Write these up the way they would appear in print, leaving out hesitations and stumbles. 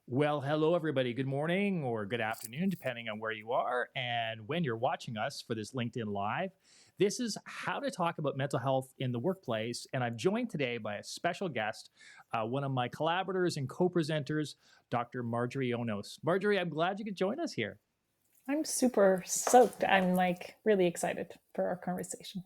Well, hello, everybody. Good morning or good afternoon, depending on where you are and when you're watching us for this LinkedIn Live. This is how to talk about mental health in the workplace. And I'm joined today by a special guest, one of my collaborators and co presenters, Dr. Marjorie Aunos. Marjorie, I'm glad you could join us here. I'm super soaked. I'm like really excited for our conversation.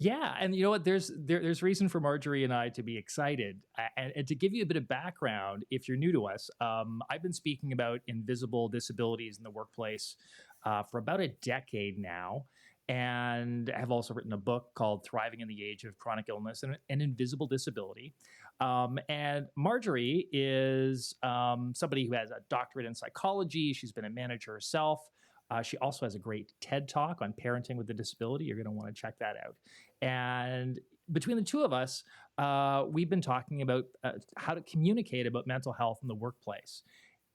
Yeah, and you know what? There's reason for Marjorie and I to be excited, and to give you a bit of background, if you're new to us, I've been speaking about invisible disabilities in the workplace for about a decade now, and have also written a book called "Thriving in the Age of Chronic Illness and Invisible Disability." And Marjorie is somebody who has a doctorate in psychology. She's been a manager herself. She also has a great TED talk on parenting with a disability. You're going to want to check that out. And between the two of us, we've been talking about how to communicate about mental health in the workplace.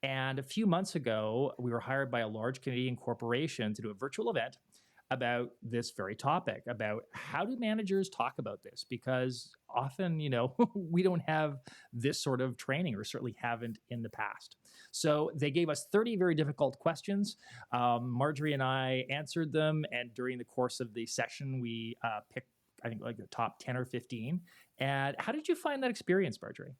And a few months ago, we were hired by a large Canadian corporation to do a virtual event about this very topic about how do managers talk about this, because often we don't have this sort of training, or certainly haven't in the past. So they gave us 30 very difficult questions. Marjorie and I answered them, and during the course of the session we picked, I think, like the top 10 or 15. And how did you find that experience, Marjorie?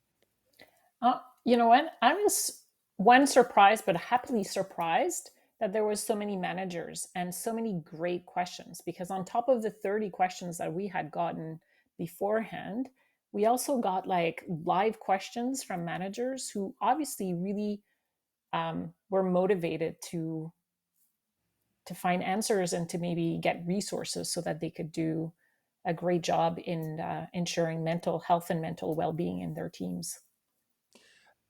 You know what? I was one surprised, but happily surprised that there was so many managers and so many great questions. Because on top of the 30 questions that we had gotten beforehand, we also got like live questions from managers who obviously really were motivated to find answers and to maybe get resources so that they could do a great job in ensuring mental health and mental well-being in their teams.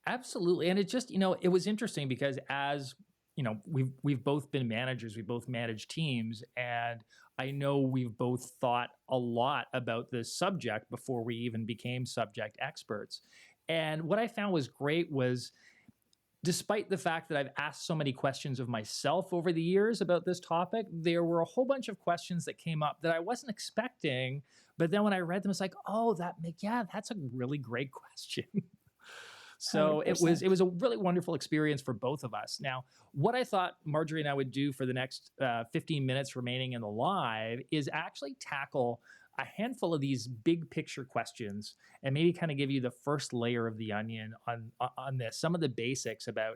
Absolutely. And it just, it was interesting because, as we've both been managers, we both manage teams, and I know we've both thought a lot about this subject before we even became subject experts. And what I found was great was, despite the fact that I've asked so many questions of myself over the years about this topic, there were a whole bunch of questions that came up that I wasn't expecting. But then when I read them, it's like, oh, yeah, that's a really great question. So it was 100%. a really wonderful experience for both of us. Now, what I thought Marjorie and I would do for the next 15 minutes remaining in the live is actually tackle a handful of these big picture questions, and maybe kind of give you the first layer of the onion on this, some of the basics about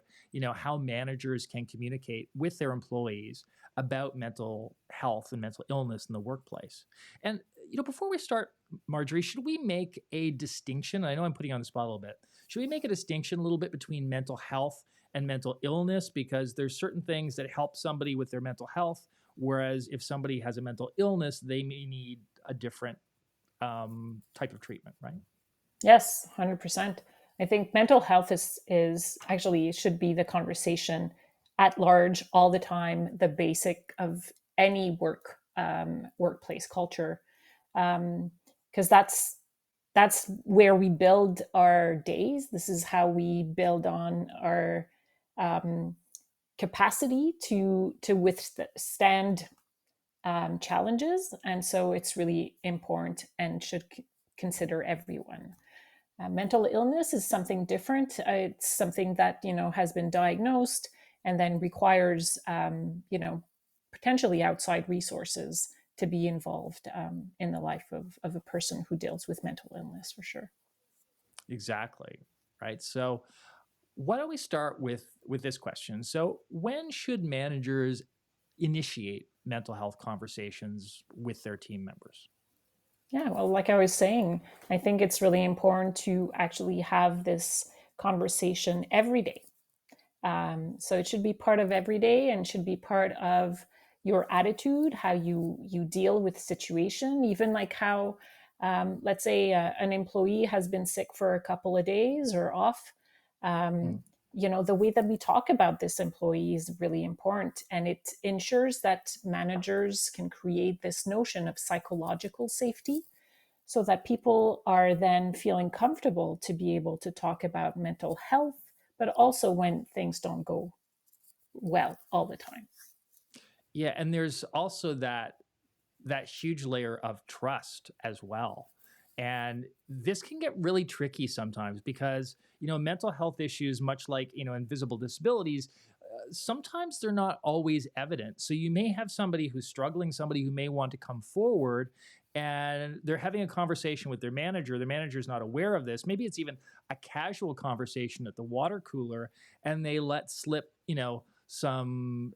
how managers can communicate with their employees about mental health and mental illness in the workplace. And before we start, Marjorie, should we make a distinction? I know I'm putting you on the spot a little bit. Should we make a distinction a little bit between mental health and mental illness? Because there's certain things that help somebody with their mental health, whereas if somebody has a mental illness, they may need a different type of treatment, right? Yes, 100%. I think mental health is actually should be the conversation at large all the time, the basic of any workplace culture, because that's where we build our days. This is how we build on our um, capacity to withstand challenges, and so it's really important and should consider everyone. Mental illness is something different. It's something that has been diagnosed and then requires potentially outside resources to be involved in the life of a person who deals with mental illness for sure. Exactly. Right. So why don't we start with this question? So when should managers initiate mental health conversations with their team members? Yeah, well, like I was saying, I think it's really important to actually have this conversation every day. So it should be part of every day and should be part of your attitude, how you deal with situation, even like how, let's say, an employee has been sick for a couple of days or off. Hmm. Um, the way that we talk about this employee is really important, and it ensures that managers can create this notion of psychological safety so that people are then feeling comfortable to be able to talk about mental health, but also when things don't go well all the time. Yeah, and there's also that huge layer of trust as well. And this can get really tricky sometimes because, mental health issues, much like, invisible disabilities, sometimes they're not always evident. So you may have somebody who's struggling, somebody who may want to come forward, and they're having a conversation with their manager. The manager is not aware of this. Maybe it's even a casual conversation at the water cooler, and they let slip, some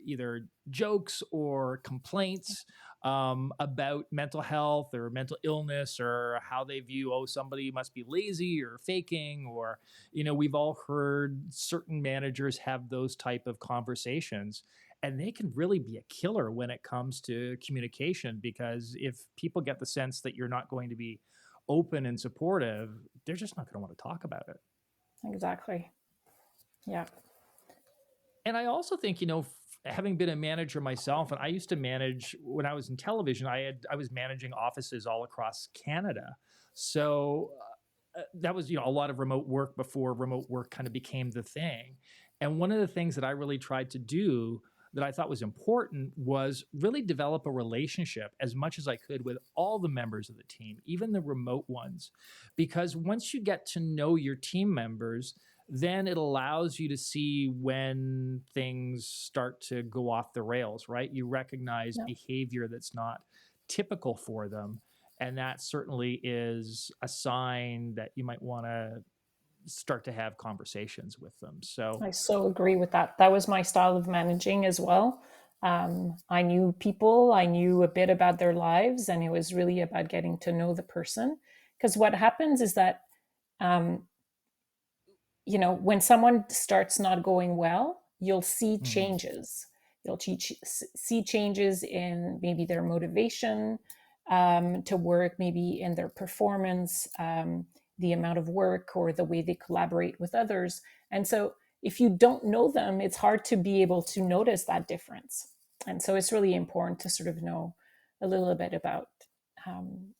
either jokes or complaints about mental health or mental illness, or how they view, oh, somebody must be lazy or faking, or, we've all heard certain managers have those type of conversations, and they can really be a killer when it comes to communication, because if people get the sense that you're not going to be open and supportive, they're just not going to want to talk about it. Exactly. Yeah. And I also think, having been a manager myself, and I used to manage when I was in television, I was managing offices all across Canada. So that was, a lot of remote work before remote work kind of became the thing. And one of the things that I really tried to do that I thought was important was really develop a relationship as much as I could with all the members of the team, even the remote ones. Because once you get to know your team members, then it allows you to see when things start to go off the rails, right? You recognize Yeah. behavior that's not typical for them. And that certainly is a sign that you might want to start to have conversations with them. So, I so agree with that. That was my style of managing as well. I knew people, I knew a bit about their lives, and it was really about getting to know the person. Because what happens is that, um, when someone starts not going well, you'll see mhm, changes. You'll see changes in maybe their motivation to work, maybe in their performance, the amount of work, or the way they collaborate with others. And so, if you don't know them, it's hard to be able to notice that difference. And so, it's really important to sort of know a little bit about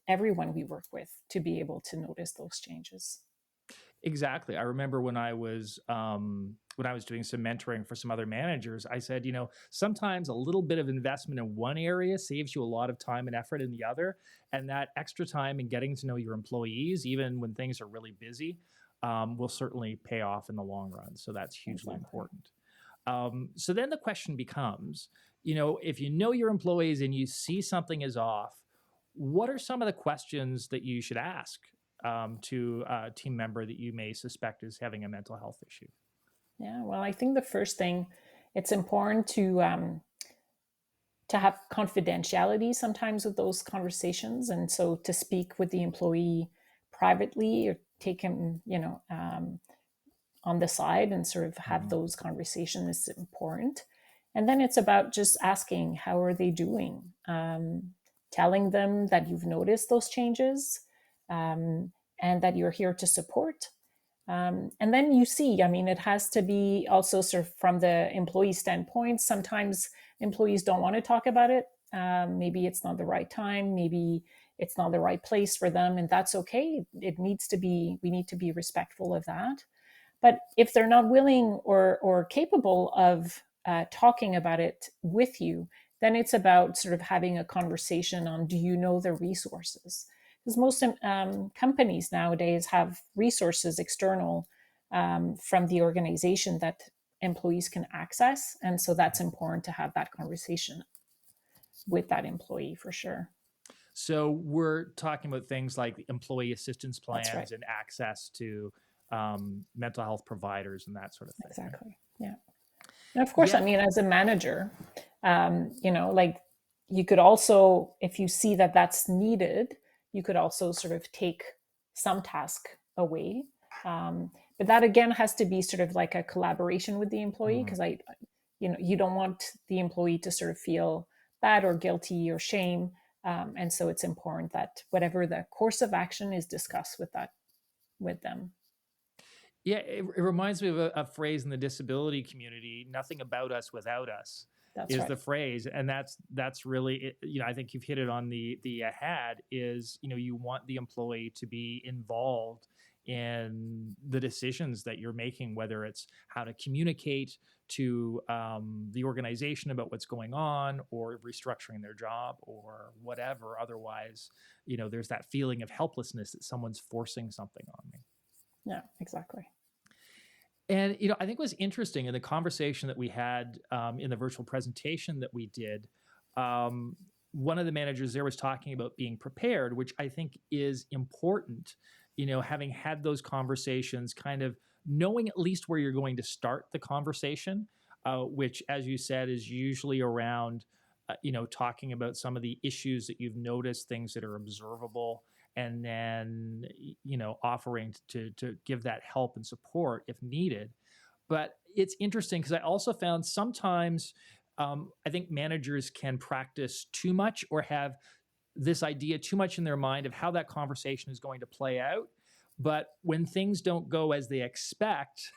everyone we work with to be able to notice those changes. exactly. I remember when I was doing some mentoring for some other managers, I said, sometimes a little bit of investment in one area saves you a lot of time and effort in the other. And that extra time in getting to know your employees, even when things are really busy, will certainly pay off in the long run. So that's hugely Exactly. important. So then the question becomes, if you know your employees and you see something is off, what are some of the questions that you should ask to a team member that you may suspect is having a mental health issue? Yeah, well, I think the first thing, it's important to have confidentiality sometimes with those conversations, and so to speak with the employee privately, or take him, on the side and sort of have Mhm. those conversations is important. And then it's about just asking, how are they doing? Telling them that you've noticed those changes, um, and that you're here to support. And then you see, I mean, it has to be also sort of from the employee standpoint. Sometimes employees don't want to talk about it. Maybe it's not the right time. Maybe it's not the right place for them, and that's okay. It needs to be. We need to be respectful of that. But if they're not willing or capable of talking about it with you, then it's about sort of having a conversation on, do you know the resources? Because most companies nowadays have resources external from the organization that employees can access. And so that's important to have that conversation with that employee for sure. So we're talking about things like employee assistance That's right. plans and access to mental health providers and that sort of thing, right? Exactly. Yeah. And of course, I Yeah. mean, as a manager, like you could also, if you see that that's needed, you could also sort of take some task away. But that again has to be sort of like a collaboration with the employee, Mhm. because you don't want the employee to sort of feel bad or guilty or shame. And so it's important that whatever the course of action is discussed with them. Yeah, it reminds me of a phrase in the disability community: "Nothing about us without us," That's is right. the phrase, and that's really it. I think you've hit it on the head. Is you want the employee to be involved in the decisions that you're making, whether it's how to communicate to the organization about what's going on, or restructuring their job, or whatever. Otherwise, there's that feeling of helplessness that someone's forcing something on me. Yeah, exactly. And I think it was interesting in the conversation that we had in the virtual presentation that we did. Um, One of the managers there was talking about being prepared, which I think is important. Having had those conversations, kind of knowing at least where you're going to start the conversation, which, as you said, is usually around, talking about some of the issues that you've noticed, things that are observable, and then offering to give that help and support if needed. But it's interesting because I also found sometimes I think managers can practice too much, or have this idea too much in their mind of how that conversation is going to play out. But when things don't go as they expect,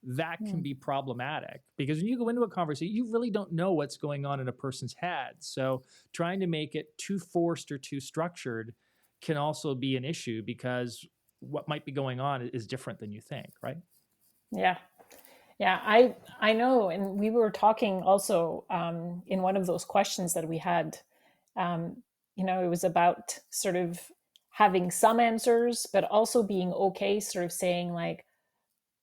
that can Mm. be problematic, because when you go into a conversation, you really don't know what's going on in a person's head. So trying to make it too forced or too structured can also be an issue, because what might be going on is different than you think, right? Yeah. Yeah, I know, and we were talking also in one of those questions that we had. Um, it was about sort of having some answers, but also being okay, sort of saying like,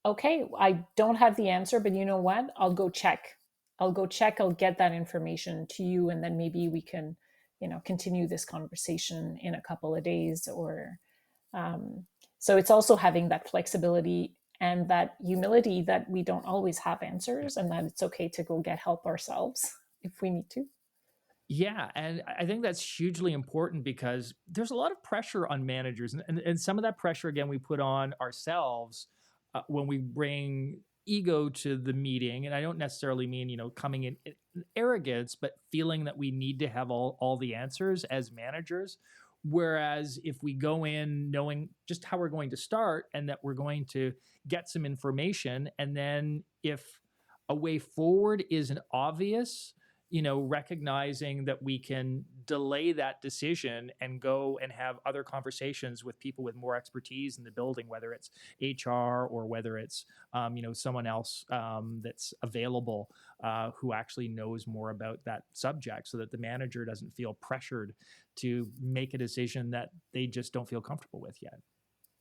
okay, I don't have the answer, but you know what? I'll go check. I'll go check. I'll get that information to you, and then maybe we can, continue this conversation in a couple of days. Or um, so it's also having that flexibility and that humility that we don't always have answers, and that it's okay to go get help ourselves if we need to. Yeah, and I think that's hugely important, because there's a lot of pressure on managers, and some of that pressure, again, we put on ourselves when we bring ego to the meeting. And I don't necessarily mean coming in arrogance, but feeling that we need to have all the answers as managers. Whereas if we go in knowing just how we're going to start, and that we're going to get some information, and then if a way forward isn't obvious, recognizing that we can delay that decision and go and have other conversations with people with more expertise in the building, whether it's HR, or whether it's someone else that's available, who actually knows more about that subject, so that the manager doesn't feel pressured to make a decision that they just don't feel comfortable with yet.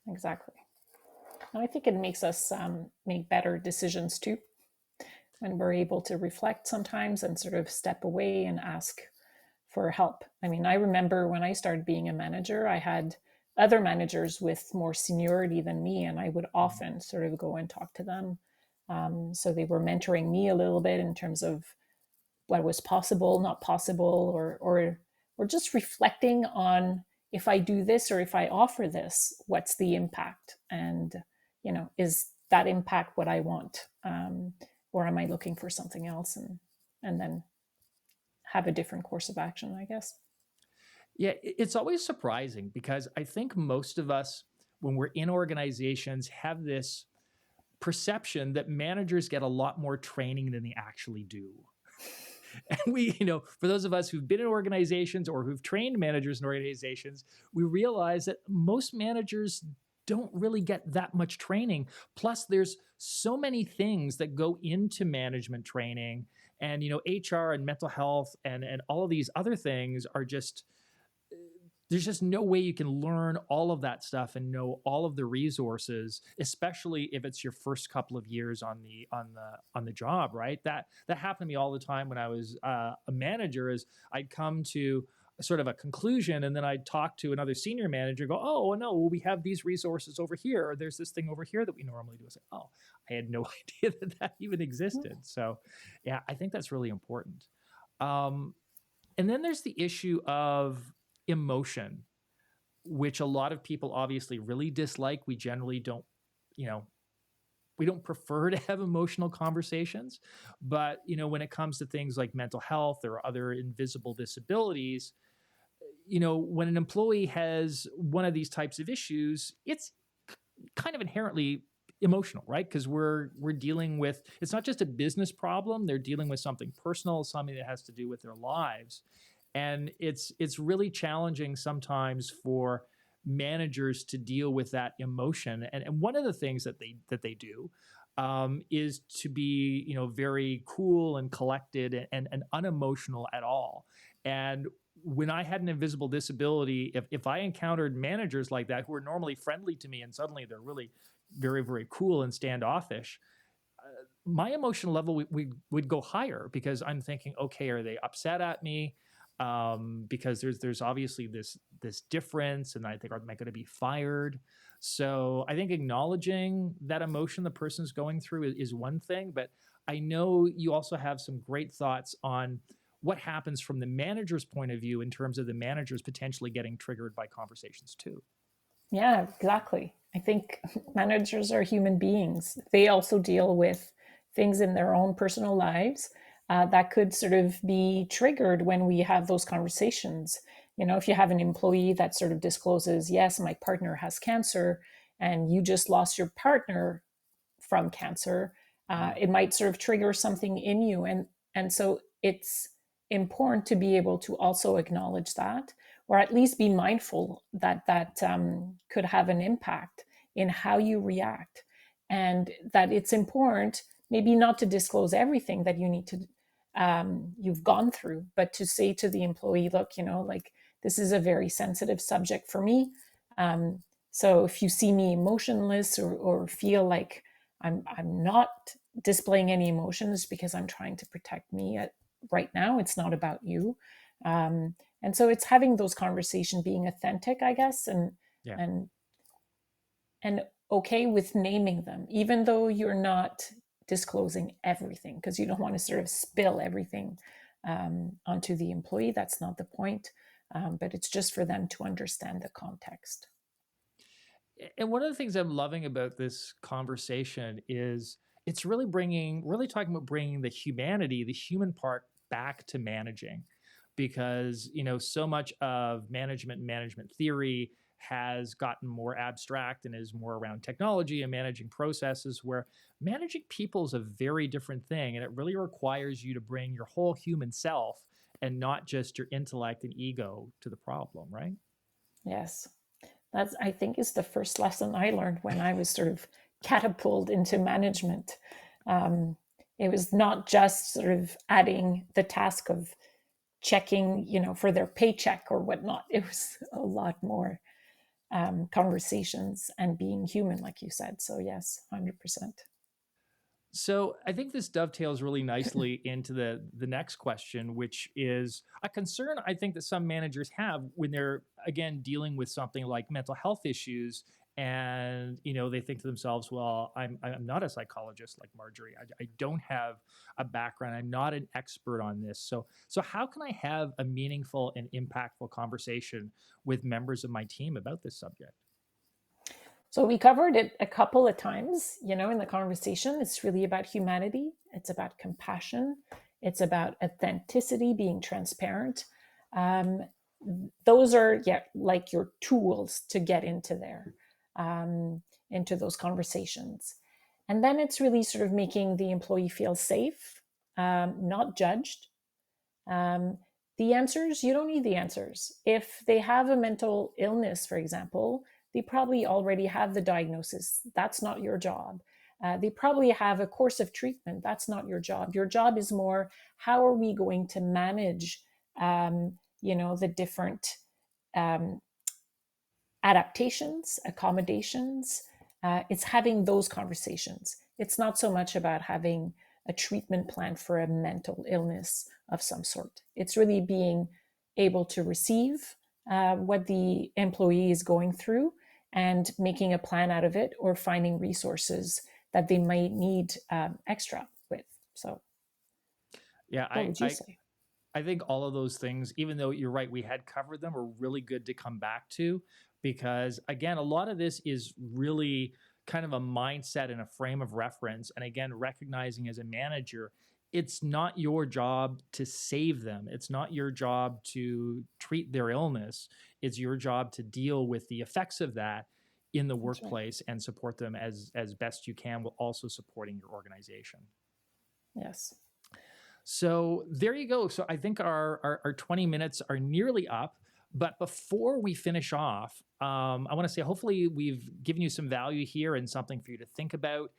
Exactly. And I think it makes us make better decisions too, when we're able to reflect sometimes and sort of step away and ask for help. I mean, I remember when I started being a manager, I had other managers with more seniority than me, and I would often sort of go and talk to them. So they were mentoring me a little bit in terms of what was possible, not possible, or just reflecting on, if I do this or if I offer this, what's the impact? And is that impact what I want, or am I looking for something else? And then have a different course of action, I guess. Yeah, it's always surprising, because I think most of us, when we're in organizations, have this perception that managers get a lot more training than they actually do. And for those of us who've been in organizations, or who've trained managers in organizations, we realize that most managers don't really get that much training. Plus, there's so many things that go into management training, and HR and mental health, and all of these other things are just, there's just no way you can learn all of that stuff and know all of the resources, especially if it's your first couple of years on the job, right? That happened to me all the time when I was a manager. Is I'd come to sort of a conclusion, and then I'd talk to another senior manager, go, oh no, well, we have these resources over here, or there's this thing over here that we normally do. I say, oh, I had no idea that even existed. So yeah, I think that's really important. um, and then there's the issue of emotion, which a lot of people obviously really dislike. We generally don't, you know, we don't prefer to have emotional conversations. But, when it comes to things like mental health or other invisible disabilities, when an employee has one of these types of issues, it's kind of inherently emotional, right? Because we're dealing with, it's not just a business problem, they're dealing with something personal, something that has to do with their lives. And it's really challenging sometimes for managers to deal with that emotion. And one of the things that they do is to be, very cool and collected and unemotional at all. And when I had an invisible disability, if I encountered managers like that who were normally friendly to me and suddenly they're really very, very cool and standoffish, my emotional level would go higher because I'm thinking, okay, are they upset at me? Because there's obviously this difference, and I think, am I going to be fired? So I think acknowledging that emotion the person's going through is one thing, but I know you also have some great thoughts on what happens from the manager's point of view in terms of the managers potentially getting triggered by conversations too. Yeah, exactly. I think managers are human beings. They also deal with things in their own personal lives that could sort of be triggered when we have those conversations. If you have an employee that sort of discloses, yes, my partner has cancer, and you just lost your partner from cancer, Mm. it might sort of trigger something in you, and so it's important to be able to also acknowledge that, or at least be mindful that could have an impact in how you react, and that it's important maybe not to disclose everything that you've gone through, but to say to the employee, look, like, this is a very sensitive subject for me. Um, so if you see me emotionless, or feel like I'm not displaying any emotions because I'm trying to protect me right now. It's not about you. And so it's having those conversations, being authentic, I guess, Yeah. and and okay with naming them, even though you're not disclosing everything, because you don't want to sort of spill everything onto the employee. That's not the point. But it's just for them to understand the context. And one of the things I'm loving about this conversation is it's really talking about bringing the humanity, the human part back to managing, because so much of management and management theory has gotten more abstract and is more around technology and managing processes, where managing people is a very different thing, and it really requires you to bring your whole human self and not just your intellect and ego to the problem, right? Yes. That's, I think, is the first lesson I learned when I was sort of catapulted into management. Um, it was not just sort of adding the task of checking, for their paycheck or whatnot. It was a lot more conversations and being human, like you said. So yes, 100%. So I think this dovetails really nicely into the next question, which is a concern I think that some managers have when they're, again, dealing with something like mental health issues, and they think to themselves, well, I'm not a psychologist like Marjorie. I don't have a background. I'm not an expert on this. So how can I have a meaningful and impactful conversation with members of my team about this subject? So we covered it a couple of times, in the conversation. It's really about humanity. It's about compassion. It's about authenticity, being transparent. Um, those are, yeah, like your tools to get into there, into those conversations. And then it's really sort of making the employee feel safe, not judged. Um, the answers, you don't need the answers. If they have a mental illness, for example, they probably already have the diagnosis. That's not your job. They probably have a course of treatment. That's not your job. Your job is more, how are we going to manage, the different um, adaptations, accommodations. It's having those conversations. It's not so much about having a treatment plan for a mental illness of some sort. It's really being able to receive what the employee is going through and making a plan out of it, or finding resources that they might need extra with. So, Yeah, what I, would you I say? I think all of those things, even though you're right, we had covered them, are really good to come back to, because, again, a lot of this is really kind of a mindset and a frame of reference. And again, recognizing as a manager, it's not your job to save them. It's not your job to treat their illness. It's your job to deal with the effects of that in the That's right. workplace and support them as best you can, while also supporting your organization. Yes. So there you go. So I think our 20 minutes are nearly up. But before we finish off, I want to say, hopefully, we've given you some value here and something for you to think about.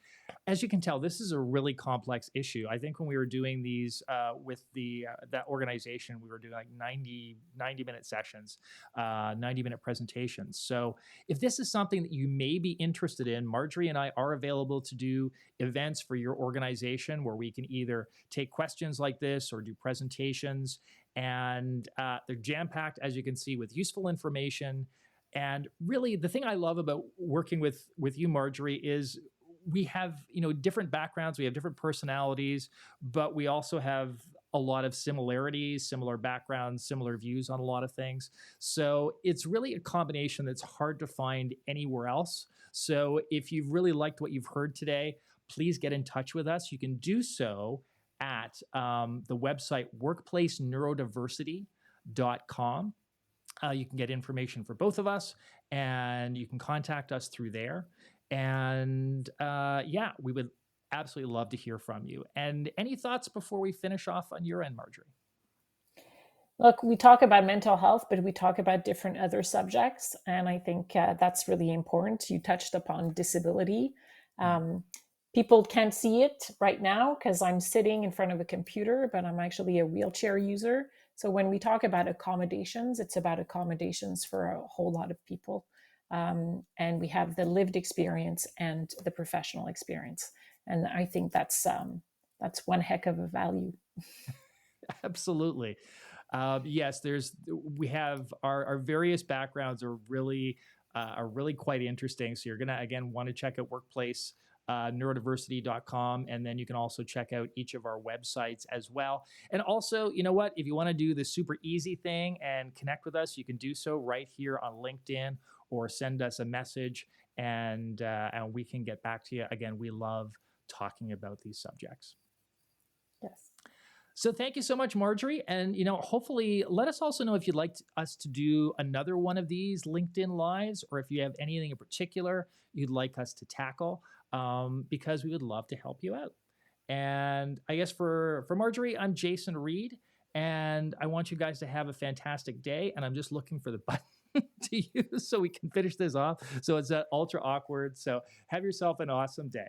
As you can tell, this is a really complex issue. I think when we were doing these with that organization, we were doing like 90-minute sessions, 90-minute presentations. So if this is something that you may be interested in, Marjorie and I are available to do events for your organization where we can either take questions like this or do presentations. And they're jam packed, as you can see, with useful information. And really, the thing I love about working with you, Marjorie, is we have, different backgrounds, we have different personalities, but we also have a lot of similarities, similar backgrounds, similar views on a lot of things. So it's really a combination that's hard to find anywhere else. So if you've really liked what you've heard today, please get in touch with us. You can do so at the website workplaceneurodiversity.com. You can get information for both of us, and you can contact us through there. And yeah, we would absolutely love to hear from you. And any thoughts before we finish off on your end, Marjorie? Look, we talk about mental health, but we talk about different other subjects. And I think that's really important. You touched upon disability. Um, People can't see it right now because I'm sitting in front of a computer, but I'm actually a wheelchair user. So when we talk about accommodations, it's about accommodations for a whole lot of people. And we have the lived experience and the professional experience. And I think that's one heck of a value. Absolutely. Yes, we have our various backgrounds are really quite interesting. So you're gonna again want to check out workplace neurodiversity.com, and then you can also check out each of our websites as well. And also, you know what, if you want to do the super easy thing and connect with us, you can do so right here on LinkedIn, or send us a message, and we can get back to you. Again, we love talking about these subjects. Yes. So thank you so much, Marjorie. And hopefully, let us also know if you'd like us to do another one of these LinkedIn lives, or if you have anything in particular you'd like us to tackle, because we would love to help you out. And I guess for Marjorie, I'm Jason Reid, and I want you guys to have a fantastic day. And I'm just looking for the button to use so we can finish this off. So it's ultra awkward. So have yourself an awesome day.